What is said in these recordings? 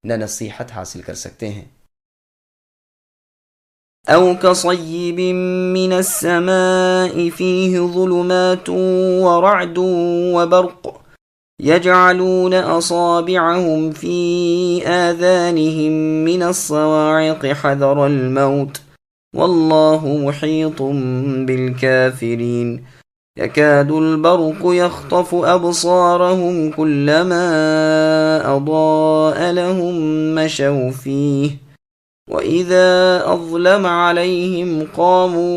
نہ نصیحت حاصل کر سکتے ہیں۔ أو كصيب من السماء فيه ظلمات ورعد وبرق يجعلون أصابعهم في آذانهم من الصواعق حذر الموت والله محيط بالكافرين يكاد البرق يخطف أبصارهم كلما أضاء لهم مشوا فيه وإذا أظلم عليهم قاموا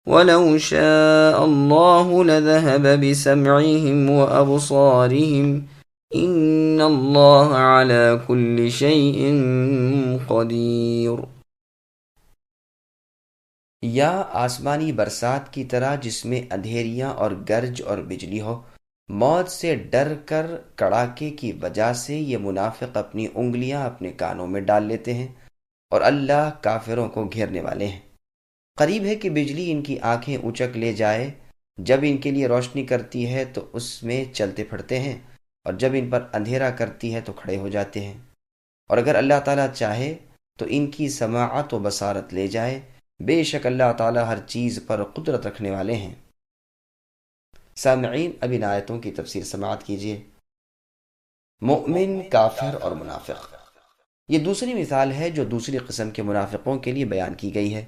ولو شاء الله لذهب بسمعهم وأبصارهم إن الله على كل شيء قدير۔ یا آسمانی برسات کی طرح جس میں اندھیریاں اور گرج اور بجلی ہو، موت سے ڈر کر کڑاکے کی وجہ سے یہ منافق اپنی انگلیاں اپنے کانوں میں ڈال لیتے ہیں اور اللہ کافروں کو گھیرنے والے ہیں۔ قریب ہے کہ بجلی ان کی آنکھیں اچک لے جائے، جب ان کے لیے روشنی کرتی ہے تو اس میں چلتے پھرتے ہیں، اور جب ان پر اندھیرا کرتی ہے تو کھڑے ہو جاتے ہیں۔ اور اگر اللہ تعالیٰ چاہے تو ان کی سماعت و بصارت لے جائے، بے شک اللہ تعالیٰ ہر چیز پر قدرت رکھنے والے ہیں۔ سامعین، اب ان آیتوں کی تفسیر سماعت کیجیے۔ مؤمن، کافر اور منافق، یہ دوسری مثال ہے جو دوسری قسم کے منافقوں کے لیے بیان کی گئی ہے۔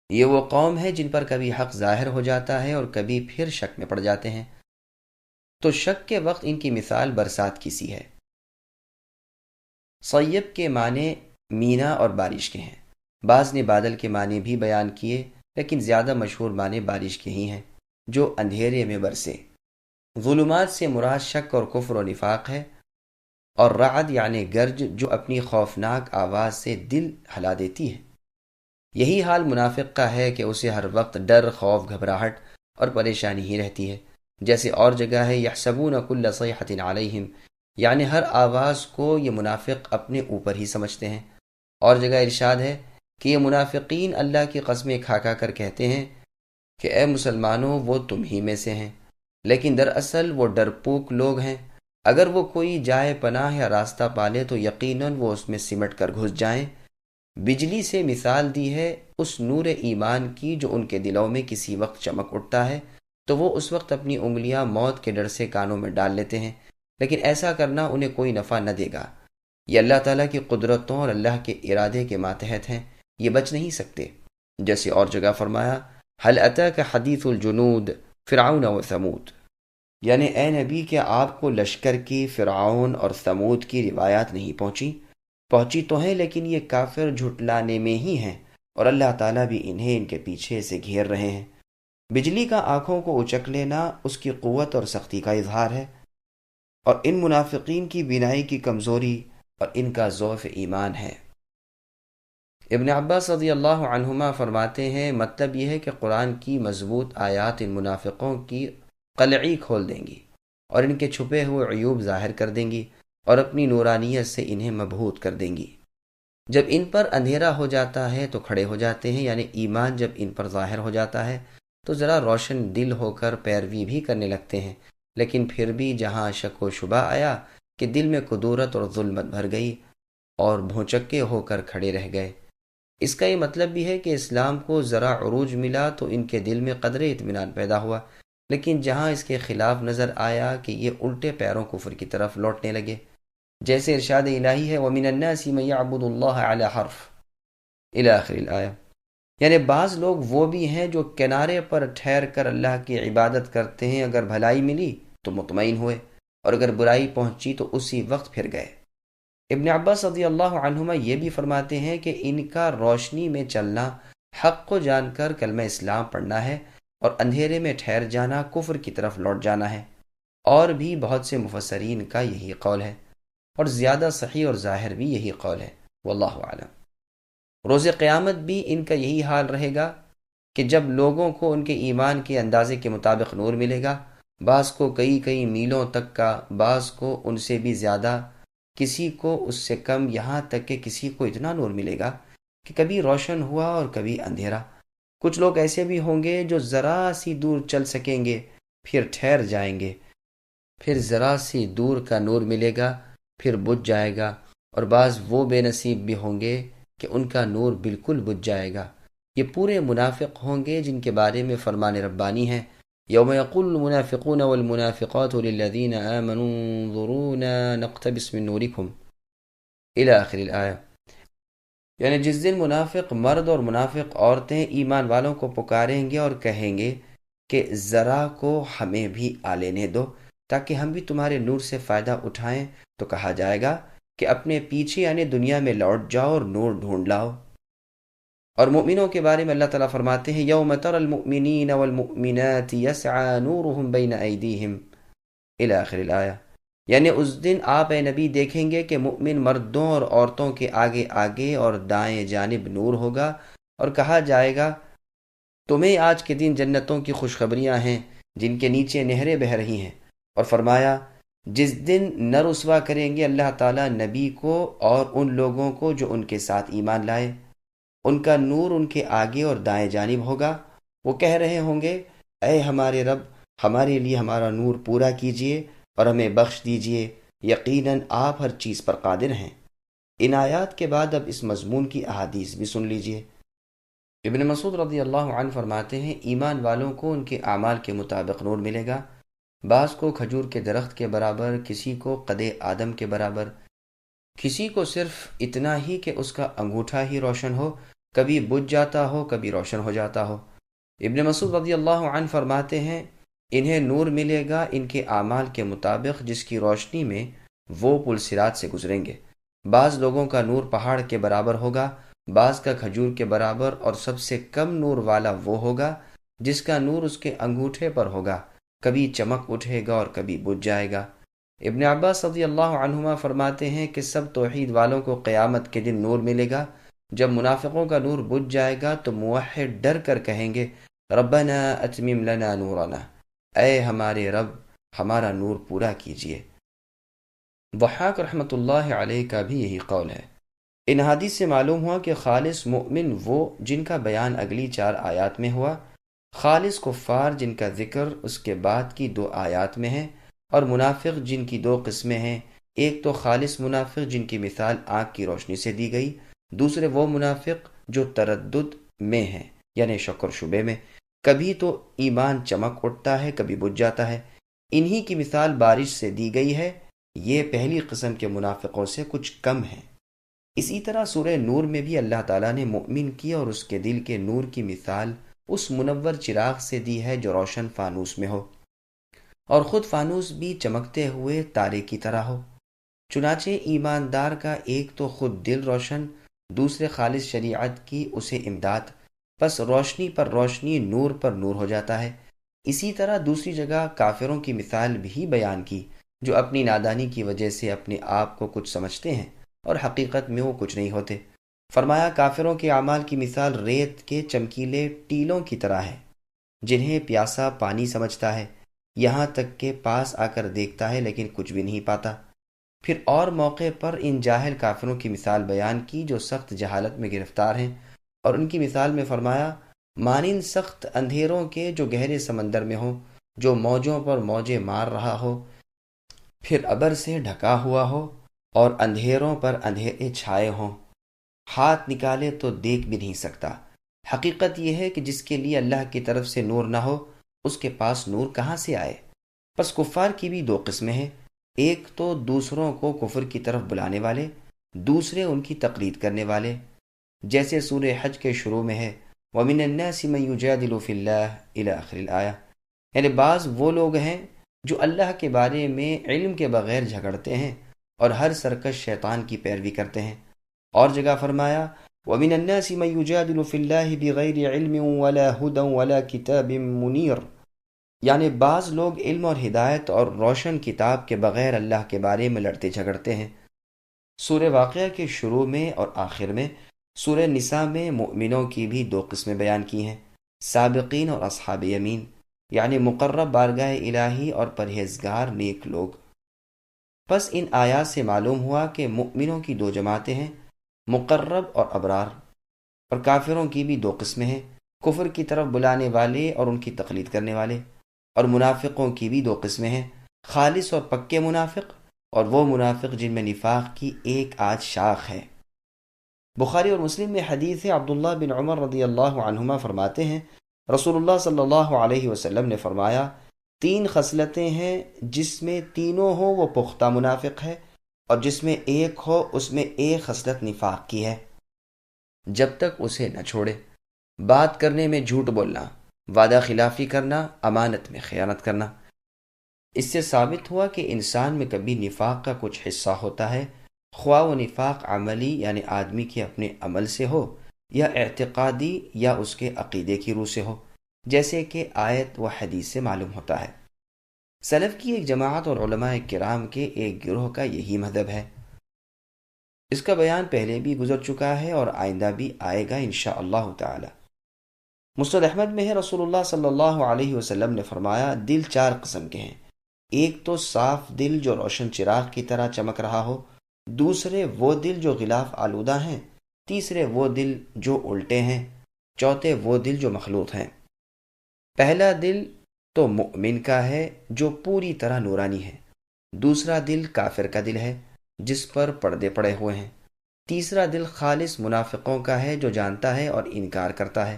یہ وہ قوم ہے جن پر کبھی حق ظاہر ہو جاتا ہے اور کبھی پھر شک میں پڑ جاتے ہیں، تو شک کے وقت ان کی مثال برسات کی سی ہے۔ صیب کے معنی مینا اور بارش کے ہیں، بعض نے بادل کے معنی بھی بیان کیے، لیکن زیادہ مشہور معنی بارش کے ہی ہیں جو اندھیرے میں برسے۔ ظلمات سے مراد شک اور کفر و نفاق ہے، اور رعد یعنی گرج جو اپنی خوفناک آواز سے دل ہلا دیتی ہے۔ یہی حال منافق کا ہے کہ اسے ہر وقت ڈر، خوف، گھبراہٹ اور پریشانی ہی رہتی ہے۔ جیسے اور جگہ ہے یحسبون کل صیحۃ علیہم، یعنی ہر آواز کو یہ منافق اپنے اوپر ہی سمجھتے ہیں۔ اور جگہ ارشاد ہے کہ یہ منافقین اللہ کی قسمیں کھا کھا کر کہتے ہیں کہ اے مسلمانوں وہ تم ہی میں سے ہیں، لیکن دراصل وہ ڈرپوک لوگ ہیں۔ اگر وہ کوئی جائے پناہ یا راستہ پالے تو یقیناً وہ اس میں سمٹ کر گھس جائیں۔ بجلی سے مثال دی ہے اس نور ایمان کی جو ان کے دلوں میں کسی وقت چمک اٹھتا ہے تو وہ اس وقت اپنی انگلیاں موت کے ڈر سے کانوں میں ڈال لیتے ہیں، لیکن ایسا کرنا انہیں کوئی نفع نہ دے گا۔ یہ اللہ تعالیٰ کی قدرتوں اور اللہ کے ارادے کے ماتحت ہیں، یہ بچ نہیں سکتے۔ جیسے اور جگہ فرمایا هل اتاک حدیث الجنود فرعون و ثمود، یعنی اے نبی کیا آپ کو لشکر کی فرعون اور ثمود کی روایات نہیں پہنچی تو ہیں، لیکن یہ کافر جھٹلانے میں ہی ہیں، اور اللہ تعالیٰ بھی انہیں ان کے پیچھے سے گھیر رہے ہیں۔ بجلی کا آنکھوں کو اچک لینا اس کی قوت اور سختی کا اظہار ہے، اور ان منافقین کی بینائی کی کمزوری اور ان کا ضعف ایمان ہے۔ ابن عباس رضی اللہ عنہما فرماتے ہیں مطلب یہ ہے کہ قرآن کی مضبوط آیات ان منافقوں کی قلعی کھول دیں گی اور ان کے چھپے ہوئے عیوب ظاہر کر دیں گی اور اپنی نورانیت سے انہیں مبہوت کر دیں گی۔ جب ان پر اندھیرا ہو جاتا ہے تو کھڑے ہو جاتے ہیں، یعنی ایمان جب ان پر ظاہر ہو جاتا ہے تو ذرا روشن دل ہو کر پیروی بھی کرنے لگتے ہیں، لیکن پھر بھی جہاں شک و شبہ آیا کہ دل میں کدورت اور ظلمت بھر گئی اور بھونچکے ہو کر کھڑے رہ گئے۔ اس کا یہ مطلب بھی ہے کہ اسلام کو ذرا عروج ملا تو ان کے دل میں قدر اطمینان پیدا ہوا، لیکن جہاں اس کے خلاف نظر آیا کہ یہ الٹے پیروں کفر کی طرف لوٹنے لگے، جیسے ارشاد الہی ہے وَمِنَ النَّاسِ مَن يَعْبُدُ اللَّهَ عَلَى حَرْفٍ الی آخر الآیہ، یعنی بعض لوگ وہ بھی ہیں جو کنارے پر ٹھہر کر اللہ کی عبادت کرتے ہیں، اگر بھلائی ملی تو مطمئن ہوئے اور اگر برائی پہنچی تو اسی وقت پھر گئے۔ ابن عباس رضی اللہ عنہما یہ بھی فرماتے ہیں کہ ان کا روشنی میں چلنا، حق کو جان کر کلمہ اسلام پڑھنا ہے، اور اندھیرے میں ٹھہر جانا کفر کی طرف لوٹ جانا ہے۔ اور بھی بہت سے مفسرین کا یہی قول ہے، اور زیادہ صحیح اور ظاہر بھی یہی قول ہے، واللہ اعلم۔ روز قیامت بھی ان کا یہی حال رہے گا کہ جب لوگوں کو ان کے ایمان کے اندازے کے مطابق نور ملے گا، بعض کو کئی میلوں تک کا، بعض کو ان سے بھی زیادہ، کسی کو اس سے کم، یہاں تک کہ کسی کو اتنا نور ملے گا کہ کبھی روشن ہوا اور کبھی اندھیرا۔ کچھ لوگ ایسے بھی ہوں گے جو ذرا سی دور چل سکیں گے، پھر ٹھہر جائیں گے، پھر ذرا سی دور کا نور ملے گا، پھر بجھ جائے گا، اور بعض وہ بے نصیب بھی ہوں گے کہ ان کا نور بالکل بجھ جائے گا۔ یہ پورے منافق ہوں گے جن کے بارے میں فرمان ربانی ہے، یوم یقول المنافقون والمنافقات للذین آمنوا انظرونا نقتبس من نورکم الی آخر الآیہ۔ یعنی جس دن منافق مرد اور منافق عورتیں ایمان والوں کو پکاریں گے اور کہیں گے کہ ذرا کو ہمیں بھی آ لینے دو تاکہ ہم بھی تمہارے نور سے فائدہ اٹھائیں، تو کہا جائے گا کہ اپنے پیچھے یعنی دنیا میں لوٹ جاؤ اور نور ڈھونڈ لاؤ۔ اور مومنوں کے بارے میں اللہ تعالیٰ فرماتے ہیں، یوم تر المؤمنین والمؤمنات یسعى نورهم بین ایدیہم الی آخر الآیہ۔ یعنی اس دن آپ اے نبی دیکھیں گے کہ مؤمن مردوں اور عورتوں کے آگے آگے اور دائیں جانب نور ہوگا، اور کہا جائے گا تمہیں آج کے دن جنتوں کی خوشخبریاں ہیں جن کے نیچے نہریں بہہ رہی ہیں۔ اور فرمایا جس دن نہ رسوا کریں گے اللہ تعالیٰ نبی کو اور ان لوگوں کو جو ان کے ساتھ ایمان لائے، ان کا نور ان کے آگے اور دائیں جانب ہوگا۔ وہ کہہ رہے ہوں گے اے ہمارے رب، ہمارے لیے ہمارا نور پورا کیجئے اور ہمیں بخش دیجئے، یقیناً آپ ہر چیز پر قادر ہیں۔ ان آیات کے بعد اب اس مضمون کی احادیث بھی سن لیجئے۔ ابن مسعود رضی اللہ عنہ فرماتے ہیں، ایمان والوں کو ان کے اعمال کے مطابق نور ملے گا، بعض کو کھجور کے درخت کے برابر، کسی کو قد آدم کے برابر، کسی کو صرف اتنا ہی کہ اس کا انگوٹھا ہی روشن ہو، کبھی بجھ جاتا ہو کبھی روشن ہو جاتا ہو۔ ابن مسعود رضی اللہ عنہ فرماتے ہیں، انہیں نور ملے گا ان کے اعمال کے مطابق جس کی روشنی میں وہ پل صراط سے گزریں گے۔ بعض لوگوں کا نور پہاڑ کے برابر ہوگا، بعض کا کھجور کے برابر، اور سب سے کم نور والا وہ ہوگا جس کا نور اس کے انگوٹھے پر ہوگا، کبھی چمک اٹھے گا اور کبھی بجھ جائے گا۔ ابن عباس رضی اللہ عنہما فرماتے ہیں کہ سب توحید والوں کو قیامت کے دن نور ملے گا، جب منافقوں کا نور بجھ جائے گا تو موحد ڈر کر کہیں گے ربنا اتمم لنا نورنا، اے ہمارے رب ہمارا نور پورا کیجئے۔ ضحاک رحمۃ اللہ علیہ کا بھی یہی قول ہے۔ ان حدیث سے معلوم ہوا کہ خالص مؤمن وہ جن کا بیان اگلی 4 آیات میں ہوا، خالص کفار جن کا ذکر اس کے بعد کی 2 آیات میں ہے، اور منافق جن کی 2 قسمیں ہیں، ایک تو خالص منافق جن کی مثال آنکھ کی روشنی سے دی گئی، دوسرے وہ منافق جو تردد میں ہیں یعنی شک اور شبے میں، کبھی تو ایمان چمک اٹھتا ہے کبھی بجھ جاتا ہے، انہی کی مثال بارش سے دی گئی ہے۔ یہ پہلی قسم کے منافقوں سے کچھ کم ہے۔ اسی طرح سورہ نور میں بھی اللہ تعالیٰ نے مؤمن کی اور اس کے دل کے نور کی مثال اس منور چراغ سے دی ہے جو روشن فانوس میں ہو، اور خود فانوس بھی چمکتے ہوئے تارے کی طرح ہو۔ چنانچہ ایماندار کا ایک تو خود دل روشن، دوسرے خالص شریعت کی اسے امداد، پس روشنی پر روشنی، نور پر نور ہو جاتا ہے۔ اسی طرح دوسری جگہ کافروں کی مثال بھی بیان کی جو اپنی نادانی کی وجہ سے اپنے آپ کو کچھ سمجھتے ہیں اور حقیقت میں وہ کچھ نہیں ہوتے۔ فرمایا کافروں کے اعمال کی مثال ریت کے چمکیلے ٹیلوں کی طرح ہے جنہیں پیاسا پانی سمجھتا ہے، یہاں تک کہ پاس آ کر دیکھتا ہے لیکن کچھ بھی نہیں پاتا۔ پھر اور موقع پر ان جاہل کافروں کی مثال بیان کی جو سخت جہالت میں گرفتار ہیں، اور ان کی مثال میں فرمایا مانند سخت اندھیروں کے جو گہرے سمندر میں ہو، جو موجوں پر موجیں مار رہا ہو، پھر ابر سے ڈھکا ہوا ہو اور اندھیروں پر اندھیرے چھائے ہوں، ہاتھ نکالے تو دیکھ بھی نہیں سکتا۔ حقیقت یہ ہے کہ جس کے لیے اللہ کی طرف سے نور نہ ہو اس کے پاس نور کہاں سے آئے؟ پس کفار کی بھی 2 قسمیں ہیں، ایک تو دوسروں کو کفر کی طرف بلانے والے، دوسرے ان کی تقلید کرنے والے، جیسے سورہ حج کے شروع میں ہے وَمِنَ النَّاسِ مَن يُجَادِلُ فِي اللَّهِ إِلَى آخر الآیہ۔ یعنی بعض وہ لوگ ہیں جو اللہ کے بارے میں علم کے بغیر جھگڑتے ہیں اور ہر سرکش شیطان کی پیروی کرتے ہیں۔ اور جگہ فرمایا وَمِنَ النَّاسِ مَن يُجَادِلُ فِي اللَّهِ بِغَيْرِ عِلْمٍ وَلَا هُدًى وَلَا كِتَابٍ مُنِيرٍ۔ یعنی بعض لوگ علم اور ہدایت اور روشن کتاب کے بغیر اللہ کے بارے میں لڑتے جھگڑتے ہیں۔ سورہ واقعہ کے شروع میں اور آخر میں سورہ نساء میں مومنوں کی بھی 2 قسمیں بیان کی ہیں، سابقین اور اصحاب یمین، یعنی مقرب بارگاہ الہی اور پرہیزگار نیک لوگ۔ پس ان آیات سے معلوم ہوا کہ مومنوں کی 2 جماعتیں ہیں، مقرب اور ابرار، اور کافروں کی بھی 2 قسمیں ہیں، کفر کی طرف بلانے والے اور ان کی تقلید کرنے والے، اور منافقوں کی بھی 2 قسمیں ہیں، خالص اور پکے منافق اور وہ منافق جن میں نفاق کی ایک آدھ شاخ ہے۔ بخاری اور مسلم میں حدیث ہے، عبداللہ بن عمر رضی اللہ عنہما فرماتے ہیں رسول اللہ صلی اللہ علیہ وسلم نے فرمایا 3 خصلتیں ہیں جس میں تینوں ہو وہ پختہ منافق ہے، اور جس میں ایک ہو اس میں ایک خصلت نفاق کی ہے، جب تک اسے نہ چھوڑے۔ بات کرنے میں جھوٹ بولنا، وعدہ خلافی کرنا، امانت میں خیانت کرنا۔ اس سے ثابت ہوا کہ انسان میں کبھی نفاق کا کچھ حصہ ہوتا ہے، خواہ وہ نفاق عملی یعنی آدمی کے اپنے عمل سے ہو، یا اعتقادی یا اس کے عقیدے کی روح سے ہو، جیسے کہ آیت و حدیث سے معلوم ہوتا ہے۔ سلف کی ایک جماعت اور علماء کرام کے ایک گروہ کا یہی مذہب ہے۔ اس کا بیان پہلے بھی گزر چکا ہے اور آئندہ بھی آئے گا انشاءاللہ تعالی۔ مسند احمد میں ہے، رسول اللہ صلی اللہ علیہ وسلم نے فرمایا دل 4 قسم کے ہیں، ایک تو صاف دل جو روشن چراغ کی طرح چمک رہا ہو، دوسرے وہ دل جو غلاف آلودہ ہیں، تیسرے وہ دل جو الٹے ہیں، چوتھے وہ دل جو مخلوط ہیں۔ پہلا دل تو مؤمن کا ہے جو پوری طرح نورانی ہے، دوسرا دل کافر کا دل ہے جس پر پردے پڑے ہوئے ہیں، تیسرا دل خالص منافقوں کا ہے جو جانتا ہے اور انکار کرتا ہے،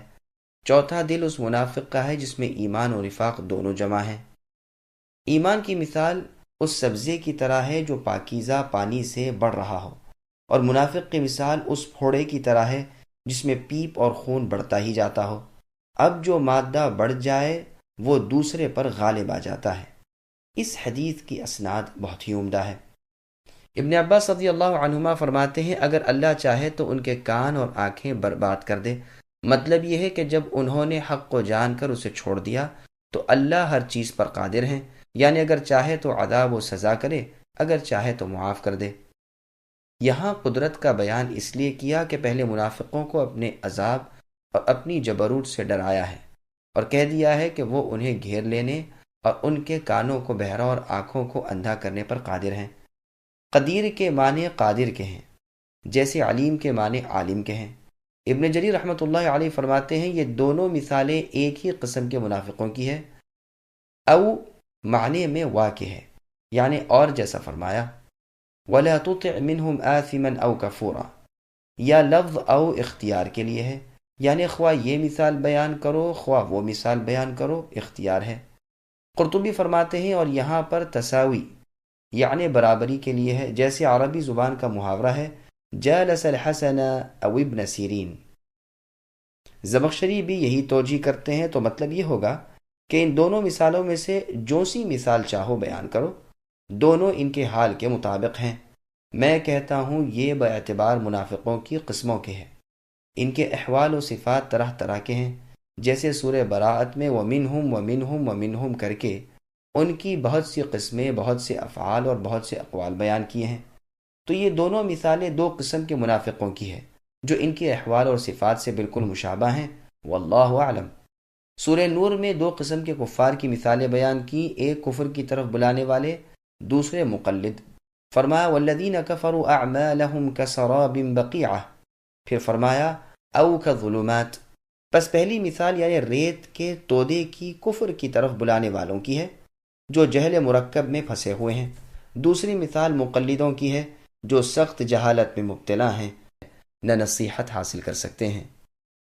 چوتھا دل اس منافق کا ہے جس میں ایمان و نفاق دونوں جمع ہیں۔ ایمان کی مثال اس سبزے کی طرح ہے جو پاکیزہ پانی سے بڑھ رہا ہو، اور منافق کی مثال اس پھوڑے کی طرح ہے جس میں پیپ اور خون بڑھتا ہی جاتا ہو، اب جو مادہ بڑھ جائے وہ دوسرے پر غالب آ جاتا ہے۔ اس حدیث کی اسناد بہت ہی عمدہ ہے۔ ابن عباس رضی اللہ عنہما فرماتے ہیں اگر اللہ چاہے تو ان کے کان اور آنکھیں برباد کر دے، مطلب یہ ہے کہ جب انہوں نے حق کو جان کر اسے چھوڑ دیا تو اللہ ہر چیز پر قادر ہیں، یعنی اگر چاہے تو عذاب و سزا کرے، اگر چاہے تو معاف کر دے۔ یہاں قدرت کا بیان اس لیے کیا کہ پہلے منافقوں کو اپنے عذاب اور اپنی جبروت سے ڈرایا ہے اور کہہ دیا ہے کہ وہ انہیں گھیر لینے اور ان کے کانوں کو بہرا اور آنکھوں کو اندھا کرنے پر قادر ہیں۔ قدیر کے معنی قادر کے ہیں، جیسے علیم کے معنی عالم کے ہیں۔ ابن جریر رحمۃ اللہ علیہ فرماتے ہیں یہ دونوں مثالیں ایک ہی قسم کے منافقوں کی ہے۔ او معنی میں واقع ہے، یعنی اور جیسا فرمایا وَلَا تُطِعْ مِنْهُمْ آثِمًا أَوْ كَفُورًا، یا لفظ او اختیار کے لیے ہے، یعنی خواہ یہ مثال بیان کرو خواہ وہ مثال بیان کرو، اختیار ہے۔ قرطبی فرماتے ہیں اور یہاں پر تساوی یعنی برابری کے لیے ہے، جیسے عربی زبان کا محاورہ ہے جالس الحسن او ابن سیرین۔ زمخشری بھی یہی توجیہ کرتے ہیں، تو مطلب یہ ہوگا کہ ان دونوں مثالوں میں سے جو سی مثال چاہو بیان کرو، دونوں ان کے حال کے مطابق ہیں۔ میں کہتا ہوں یہ باعتبار منافقوں کی قسموں کے ہیں، ان کے احوال و صفات طرح طرح کے ہیں، جیسے سورہ براءت میں وَمِنْهُمْ وَمِنْهُمْ وَمِنْهُمْ کر کے ان کی بہت سی قسمیں، بہت سے افعال اور بہت سے اقوال بیان کیے ہیں۔ تو یہ دونوں مثالیں 2 قسم کے منافقوں کی ہے جو ان کے احوال اور صفات سے بالکل مشابہ ہیں، واللہ اعلم۔ سورہ نور میں 2 قسم کے کفار کی مثالیں بیان کی، ایک کفر کی طرف بلانے والے، دوسرے مقلد۔ فرمایا والذین کفروا اعمالهم کسراب بقیعہ، پھر فرمایا او کظلمات۔ پس پہلی مثال یعنی ریت کے تودے کی کفر کی طرف بلانے والوں کی ہے جو جہل مرکب میں پھنسے ہوئے ہیں، دوسری مثال مقلدوں کی ہے جو سخت جہالت میں مبتلا ہیں، نہ نصیحت حاصل کر سکتے ہیں۔